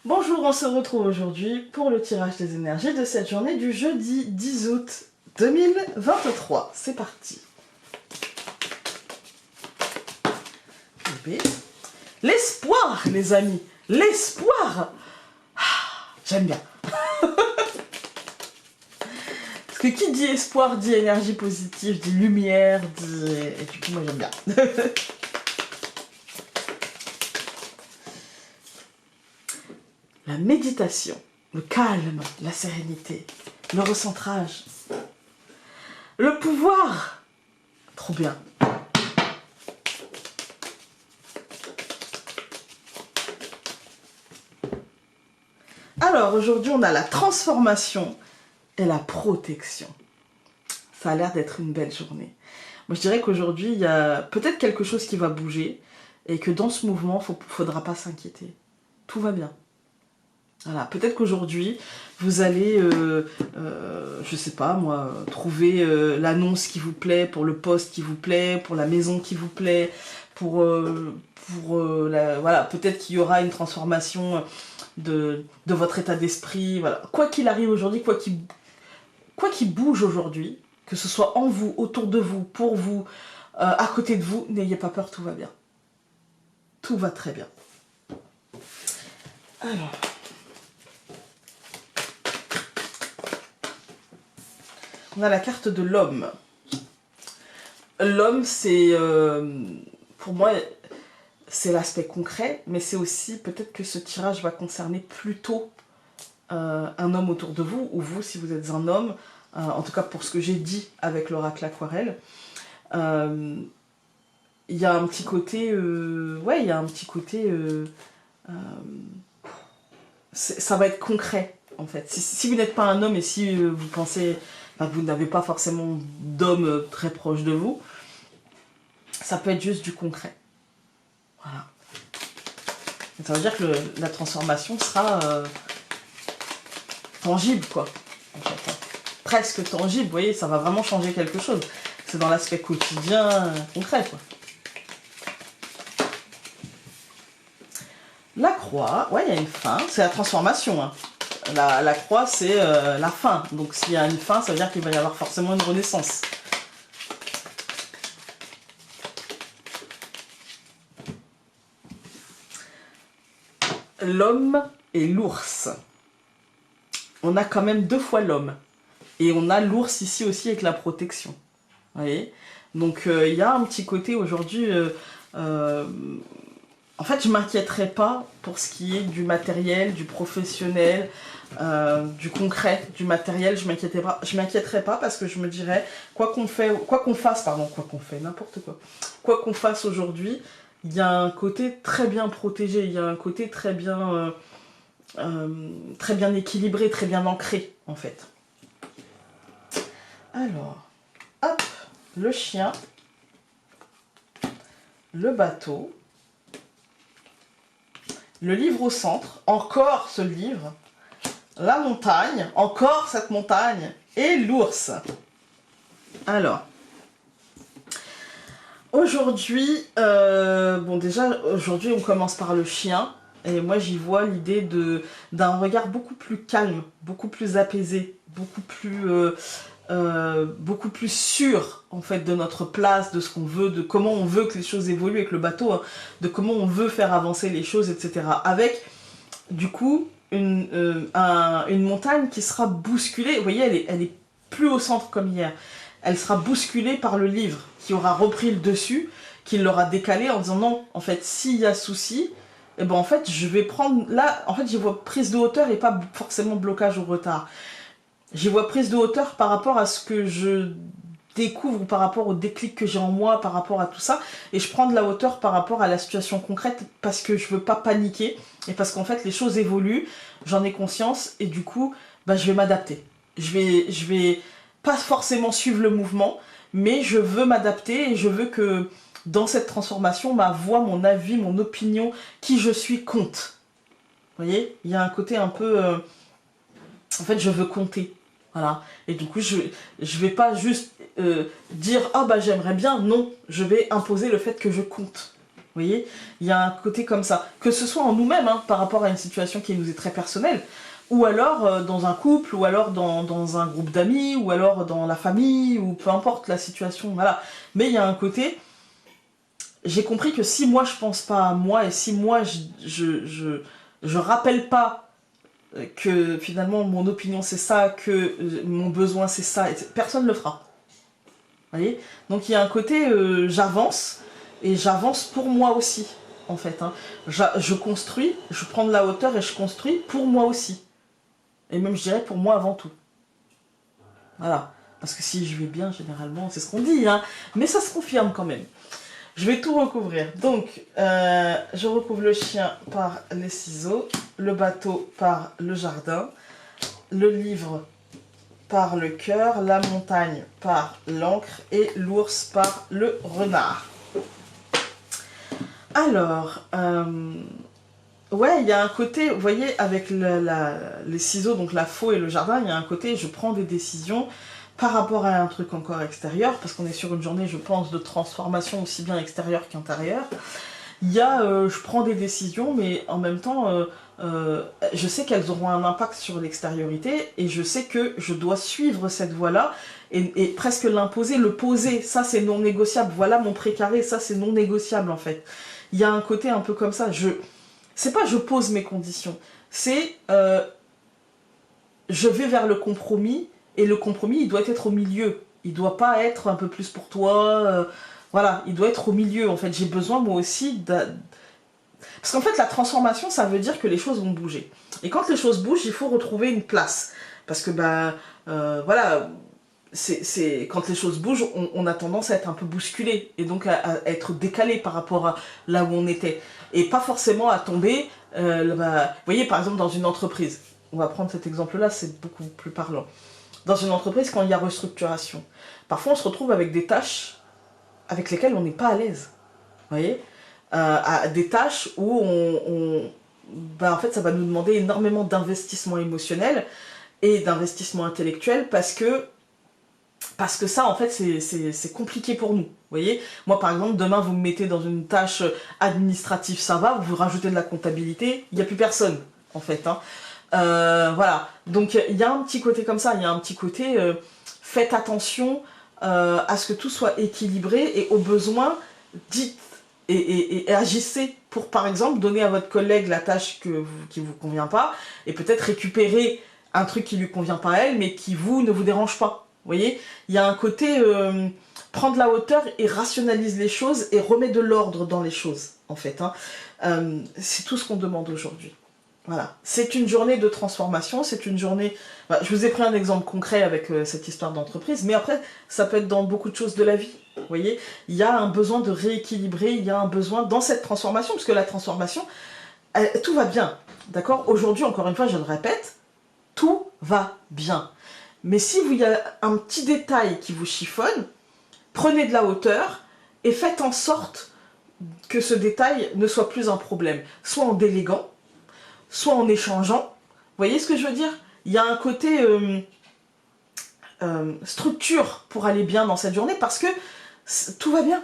Bonjour, on se retrouve aujourd'hui pour le tirage des énergies de cette journée du jeudi 10 août 2023. C'est parti. L'espoir, les amis, l'espoir. J'aime bien. Parce que qui dit espoir dit énergie positive, dit lumière, dit... Et du coup, moi j'aime bien. La méditation, le calme, la sérénité, le recentrage, le pouvoir. Trop bien. Alors aujourd'hui on a la transformation et la protection. Ça a l'air d'être une belle journée. Moi je dirais qu'aujourd'hui il y a peut-être quelque chose qui va bouger et que dans ce mouvement il ne faudra pas s'inquiéter. Tout va bien. Voilà, peut-être qu'aujourd'hui, vous allez, je sais pas moi, trouver l'annonce qui vous plaît, pour le poste qui vous plaît, pour la maison qui vous plaît, voilà, peut-être qu'il y aura une transformation de votre état d'esprit, voilà. Quoi qu'il arrive aujourd'hui, quoi qu'il bouge aujourd'hui, que ce soit en vous, autour de vous, pour vous, à côté de vous, n'ayez pas peur, tout va bien. Tout va très bien. Alors... on a la carte de l'homme. L'homme, c'est, pour moi, c'est l'aspect concret, mais c'est aussi peut-être que ce tirage va concerner plutôt un homme autour de vous, ou vous, si vous êtes un homme, en tout cas pour ce que j'ai dit avec l'oracle aquarelle. Il y a un petit côté, ouais, il y a un petit côté, ça va être concret, en fait. Si vous n'êtes pas un homme et si vous pensez... vous n'avez pas forcément d'homme très proche de vous, ça peut être juste du concret. Voilà. Ça veut dire que la transformation sera tangible, quoi. En fait. Presque tangible, vous voyez, ça va vraiment changer quelque chose. C'est dans l'aspect quotidien, concret, quoi. La croix, ouais, il y a une fin, c'est la transformation, hein. La croix, c'est la fin. Donc, s'il y a une fin, ça veut dire qu'il va y avoir forcément une renaissance. L'homme et l'ours. On a quand même deux fois l'homme. Et on a l'ours ici aussi avec la protection. Vous voyez? Donc, il y a un petit côté aujourd'hui... en fait, je ne m'inquiéterai pas pour ce qui est du matériel, du professionnel, du concret, du matériel. Je m'inquiéterai pas parce que je me dirais, quoi qu'on fasse, n'importe quoi. Quoi qu'on fasse aujourd'hui, il y a un côté très bien protégé, il y a un côté très bien équilibré, très bien ancré, en fait. Alors, hop, le chien, le bateau, le livre au centre, encore ce livre, la montagne, encore cette montagne, et l'ours. Alors, aujourd'hui, bon déjà, aujourd'hui on commence par le chien, et moi j'y vois l'idée d'un regard beaucoup plus calme, beaucoup plus apaisé, beaucoup plus sûr en fait de notre place, de ce qu'on veut, de comment on veut que les choses évoluent avec le bateau, hein, de comment on veut faire avancer les choses, etc. Avec du coup une montagne qui sera bousculée, vous voyez, elle est plus au centre comme hier, elle sera bousculée par le livre qui aura repris le dessus, qui l'aura décalé en disant non, en fait s'il y a souci, et ben en fait je vais prendre, là en fait j'y vois prise de hauteur et pas forcément blocage ou retard. J'y vois prise de hauteur par rapport à ce que je découvre, par rapport au déclic que j'ai en moi, par rapport à tout ça. Et je prends de la hauteur par rapport à la situation concrète parce que je veux pas paniquer. Et parce qu'en fait, les choses évoluent, j'en ai conscience. Et du coup, bah, je vais m'adapter. Je vais pas forcément suivre le mouvement, mais je veux m'adapter et je veux que dans cette transformation, ma voix, mon avis, mon opinion, qui je suis compte. Vous voyez, il y a un côté un peu... en fait, je veux compter. Voilà. Et du coup, je vais pas juste dire « Ah bah j'aimerais bien ». Non, je vais imposer le fait que je compte. Vous voyez, il y a un côté comme ça. Que ce soit en nous-mêmes, hein, par rapport à une situation qui nous est très personnelle, ou alors dans un couple, ou alors dans un groupe d'amis, ou alors dans la famille, ou peu importe la situation, voilà. Mais il y a un côté, j'ai compris que si moi je pense pas à moi, et si moi je rappelle pas que finalement mon opinion c'est ça, que mon besoin c'est ça, personne ne le fera. Vous voyez? Donc il y a un côté, j'avance, et j'avance pour moi aussi, en fait. Hein. Je construis, je prends de la hauteur et je construis pour moi aussi. Et même, je dirais, pour moi avant tout. Voilà. Parce que si je vais bien, généralement, c'est ce qu'on dit, hein. Mais ça se confirme quand même. Je vais tout recouvrir. Donc, je recouvre le chien par les ciseaux, le bateau par le jardin, le livre par le cœur, la montagne par l'encre et l'ours par le renard. Alors, ouais, il y a un côté, vous voyez, avec les ciseaux, donc la faux et le jardin, il y a un côté, je prends des décisions par rapport à un truc encore extérieur, parce qu'on est sur une journée, je pense, de transformation aussi bien extérieure qu'intérieure. Il y a, je prends des décisions, mais en même temps, je sais qu'elles auront un impact sur l'extériorité, et je sais que je dois suivre cette voie-là, et presque l'imposer, le poser, ça c'est non négociable, voilà mon précaré, ça c'est non négociable en fait. Il y a un côté un peu comme ça, c'est pas je pose mes conditions, c'est je vais vers le compromis, et le compromis il doit être au milieu, il doit pas être un peu plus pour toi, voilà, il doit être au milieu en fait, j'ai besoin moi aussi parce qu'en fait la transformation ça veut dire que les choses vont bouger, et quand les choses bougent il faut retrouver une place, parce que bah voilà, quand les choses bougent, on a tendance à être un peu bousculé, et donc à être décalé par rapport à là où on était, et pas forcément à tomber, vous voyez par exemple dans une entreprise, on va prendre cet exemple-là, c'est beaucoup plus parlant. Dans une entreprise, quand il y a restructuration, parfois on se retrouve avec des tâches avec lesquelles on n'est pas à l'aise, vous voyez, des tâches où en fait ça va nous demander énormément d'investissement émotionnel et d'investissement intellectuel, parce que ça, en fait, c'est compliqué pour nous. Vous voyez, moi, par exemple, demain, vous me mettez dans une tâche administrative, ça va, vous rajoutez de la comptabilité, il n'y a plus personne, en fait. Hein. Voilà. Donc, il y a un petit côté comme ça, il y a un petit côté, faites attention à ce que tout soit équilibré, et aux besoins, dites et agissez pour, par exemple, donner à votre collègue la tâche qui vous convient pas, et peut-être récupérer un truc qui lui convient pas à elle, mais qui ne vous dérange pas. Vous voyez, il y a un côté prendre la hauteur et rationalise les choses et remet de l'ordre dans les choses, en fait. Hein. C'est tout ce qu'on demande aujourd'hui. Voilà. C'est une journée de transformation, c'est une journée... je vous ai pris un exemple concret avec cette histoire d'entreprise, mais après, ça peut être dans beaucoup de choses de la vie. Vous voyez, il y a un besoin de rééquilibrer, il y a un besoin dans cette transformation, parce que la transformation, tout va bien. D'accord? Aujourd'hui, encore une fois, je le répète, tout va bien. Mais si il y a un petit détail qui vous chiffonne, prenez de la hauteur et faites en sorte que ce détail ne soit plus un problème. Soit en déléguant, soit en échangeant. Vous voyez ce que je veux dire? Il y a un côté structure pour aller bien dans cette journée, parce que tout va bien,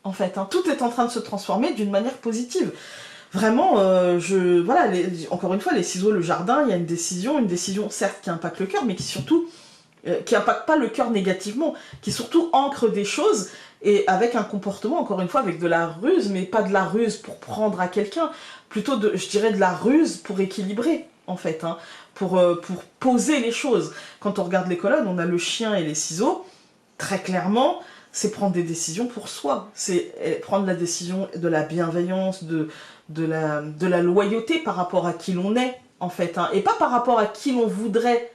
en fait. Hein. Tout est en train de se transformer d'une manière positive. Vraiment, voilà, encore une fois, les ciseaux, le jardin, il y a une décision certes qui impacte le cœur, mais qui surtout, qui impacte pas le cœur négativement, qui surtout ancre des choses, et avec un comportement, encore une fois, avec de la ruse, mais pas de la ruse pour prendre à quelqu'un, plutôt, je dirais, de la ruse pour équilibrer, en fait, hein, pour poser les choses. Quand on regarde les colonnes, on a le chien et les ciseaux, très clairement, c'est prendre des décisions pour soi, c'est prendre la décision de la bienveillance, de la loyauté par rapport à qui l'on est, en fait, hein, et pas par rapport à qui l'on voudrait,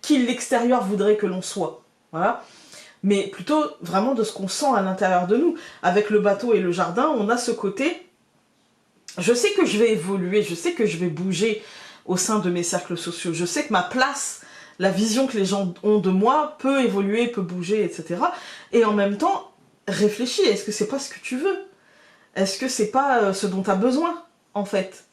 qui l'extérieur voudrait que l'on soit, voilà, mais plutôt vraiment de ce qu'on sent à l'intérieur de nous. Avec le bateau et le jardin, on a ce côté, je sais que je vais évoluer, je sais que je vais bouger au sein de mes cercles sociaux, je sais que ma place, la vision que les gens ont de moi peut évoluer, peut bouger, etc. Et en même temps, réfléchis, est-ce que c'est pas ce que tu veux? Est-ce que c'est pas ce dont tu as besoin, en fait?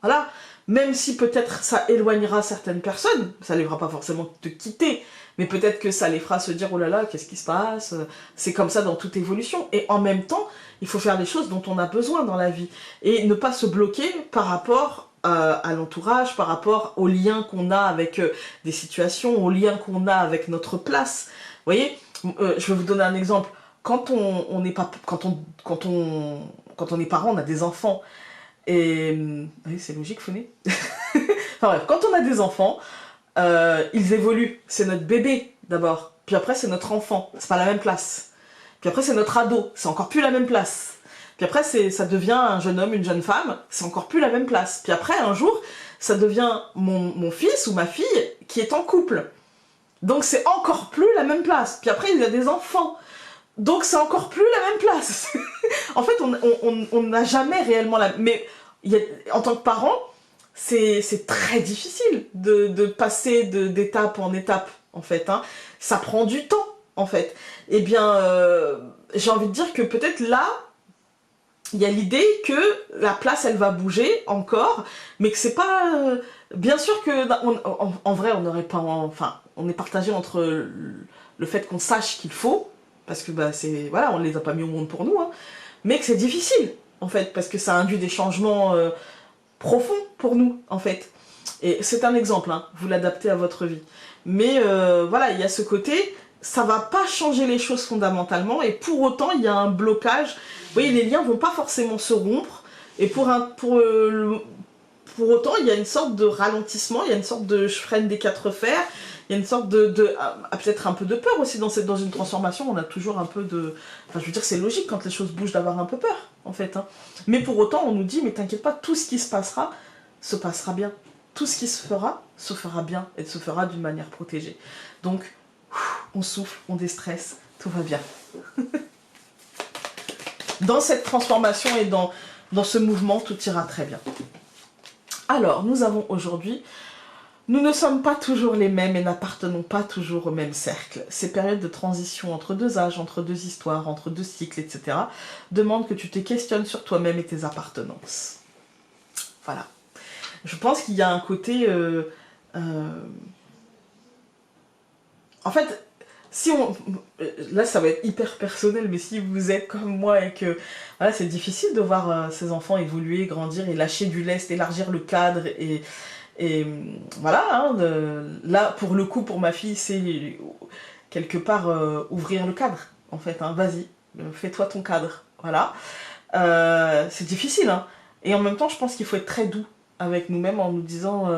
Voilà. Même si peut-être ça éloignera certaines personnes, ça les fera pas forcément te quitter, mais peut-être que ça les fera se dire « Oh là là, qu'est-ce qui se passe ?» C'est comme ça dans toute évolution. Et en même temps, il faut faire les choses dont on a besoin dans la vie. Et ne pas se bloquer par rapport à l'entourage, par rapport aux liens qu'on a avec des situations, aux liens qu'on a avec notre place. Vous voyez, je vais vous donner un exemple. Quand on est parent, on a des enfants. Et oui, c'est logique, Phoné. Enfin bref, quand on a des enfants, ils évoluent. C'est notre bébé d'abord. Puis après, c'est notre enfant. C'est pas la même place. Puis après, c'est notre ado. C'est encore plus la même place. Puis après, ça devient un jeune homme, une jeune femme. C'est encore plus la même place. Puis après, un jour, ça devient mon fils ou ma fille qui est en couple. Donc c'est encore plus la même place. Puis après, il y a des enfants. Donc c'est encore plus la même place. En fait, on n'a jamais réellement la... Mais en tant que parent, c'est très difficile de passer d'étape en étape, en fait. Hein. Ça prend du temps, en fait. Eh bien, j'ai envie de dire que peut-être là, il y a l'idée que la place, elle va bouger encore, mais que c'est pas... bien sûr que, en vrai, on n'aurait pas... Enfin, on est partagé entre le fait qu'on sache qu'il faut, parce que bah, voilà, on ne les a pas mis au monde pour nous, hein, mais que c'est difficile, en fait, parce que ça induit des changements profonds pour nous, en fait. Et c'est un exemple, hein, vous l'adaptez à votre vie. Mais voilà, il y a ce côté, ça va pas changer les choses fondamentalement, et pour autant, il y a un blocage. Vous voyez, les liens vont pas forcément se rompre, et pour autant, il y a une sorte de ralentissement, il y a une sorte de je freine des quatre fers, il y a une sorte peut-être un peu de peur aussi dans une transformation, on a toujours un peu de... Enfin, je veux dire, c'est logique quand les choses bougent d'avoir un peu peur, en fait. Hein. Mais pour autant, on nous dit, mais t'inquiète pas, tout ce qui se passera bien. Tout ce qui se fera bien, et se fera d'une manière protégée. Donc, on souffle, on déstresse, tout va bien. Dans cette transformation et dans ce mouvement, tout ira très bien. Alors, nous avons aujourd'hui, nous ne sommes pas toujours les mêmes et n'appartenons pas toujours au même cercle. Ces périodes de transition entre deux âges, entre deux histoires, entre deux cycles, etc. demandent que tu te questionnes sur toi-même et tes appartenances. Voilà. Je pense qu'il y a un côté... En fait, si on... Là, ça va être hyper personnel, mais si vous êtes comme moi et que... Voilà, c'est difficile de voir ces enfants évoluer, grandir et lâcher du lest, élargir le cadre et voilà, hein, là, pour le coup, pour ma fille, c'est quelque part ouvrir le cadre, en fait. Hein, vas-y, fais-toi ton cadre, voilà. C'est difficile, hein. Et en même temps, je pense qu'il faut être très doux avec nous-mêmes en nous disant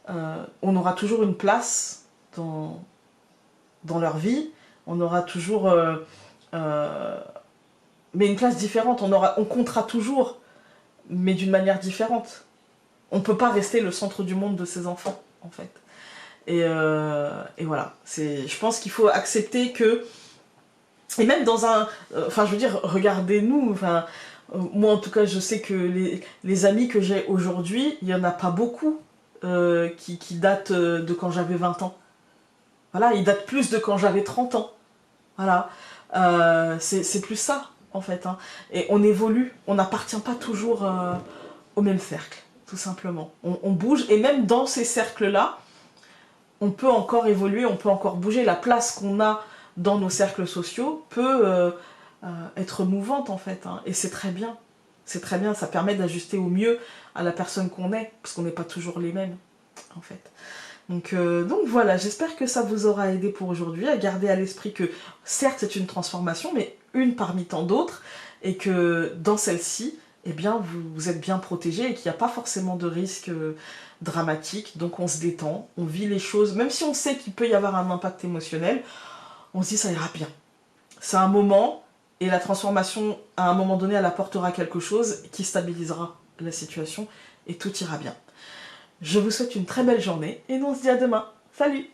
on aura toujours une place dans leur vie, on aura toujours... mais une place différente, on comptera toujours, mais d'une manière différente. On ne peut pas rester le centre du monde de ses enfants, en fait. Et voilà. Je pense qu'il faut accepter que... Et même dans un... Enfin, je veux dire, regardez-nous. Enfin, moi, en tout cas, je sais que les amis que j'ai aujourd'hui, il n'y en a pas beaucoup qui datent de quand j'avais 20 ans. Voilà, ils datent plus de quand j'avais 30 ans. Voilà. C'est plus ça, en fait. Hein. Et on évolue. On n'appartient pas toujours au même cercle. Tout simplement. On bouge, et même dans ces cercles-là, on peut encore évoluer, on peut encore bouger. La place qu'on a dans nos cercles sociaux peut être mouvante, en fait. Hein. Et c'est très bien. C'est très bien, ça permet d'ajuster au mieux à la personne qu'on est, parce qu'on n'est pas toujours les mêmes, en fait. Donc voilà, j'espère que ça vous aura aidé pour aujourd'hui, à garder à l'esprit que, certes, c'est une transformation, mais une parmi tant d'autres, et que dans celle-ci, eh bien, vous êtes bien protégé et qu'il n'y a pas forcément de risque dramatique. Donc on se détend, on vit les choses, même si on sait qu'il peut y avoir un impact émotionnel, on se dit ça ira bien. C'est un moment, et la transformation, à un moment donné, elle apportera quelque chose qui stabilisera la situation et tout ira bien. Je vous souhaite une très belle journée et nous on se dit à demain. Salut!